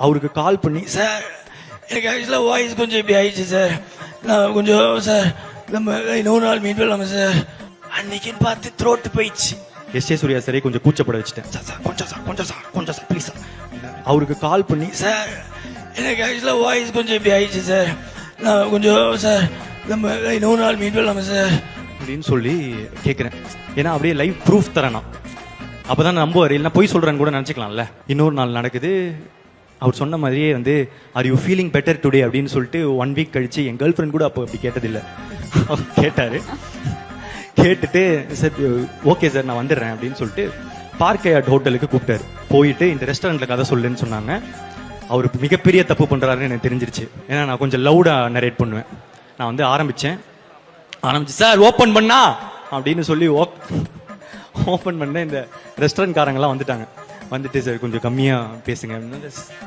அவருக்கு கால் பண்ணி, சார் எனக்கு ஆக்சுவலாக வாய்ஸ் கொஞ்சம் இப்படி ஆயிடுச்சு சார், நான் கொஞ்சம் சார் நம்ம இன்னொரு நாள் மீட் பண்ணலாமா சார், அன்னைக்குன்னு பார்த்து த்ரோட்டு போயிடுச்சு. எஸ்.ஏ. சூர்யா சாரே கொஞ்சம் கூச்சப்பட வச்சுட்டேன். சார் கொஞ்சம் சார் ப்ளீஸ் சார். அவருக்கு கால் பண்ணி, சார் எனக்கு ஆக்சுவலாக வாய்ஸ் கொஞ்சம் இப்படி ஆயிடுச்சு சார், நான் கொஞ்சம் சார் நம்ம இன்னொரு நாள் மீட் பண்ணலாமா சார் அப்படின்னு சொல்லி கேட்குறேன். ஏன்னா அப்படியே லைவ் ப்ரூஃப் தரேன். அப்போ தான் நம்புவார், இல்லைன்னா போய் சொல்கிறேன்னு கூட நினச்சிக்கலாம்ல. இன்னொரு நாள் நடக்குது. அவர் சொன்ன மாதிரியே வந்து are you feeling better today அப்படின்னு சொல்லிட்டு 1 வீக் கழிச்சு, என் கேர்ள் ஃப்ரெண்ட் கூட அப்போ அப்படி கேட்டதில்லை, கேட்டார். கேட்டுட்டு சார் ஓகே சார் நான் வந்துடுறேன் அப்படின்னு சொல்லிட்டு பார்க் ஹயாட் ஹோட்டலுக்கு கூப்பிட்டாரு. போயிட்டு இந்த ரெஸ்டாரண்ட்டில் கதை சொல்லுன்னு சொன்னாங்க. அவர் மிகப்பெரிய தப்பு பண்ணுறாருன்னு எனக்கு தெரிஞ்சிருச்சு. ஏன்னா நான் கொஞ்சம் லவுடாக நரேட் பண்ணுவேன். நான் வந்து ஆரம்பிச்சு சார் ஓப்பன் பண்ணா அப்படின்னு சொல்லி ஓப்பன் பண்ண இந்த ரெஸ்டாரண்ட் காரங்கெல்லாம் வந்துட்டாங்க. வந்துட்டு சார் கொஞ்சம் கம்மியாக பேசுங்க.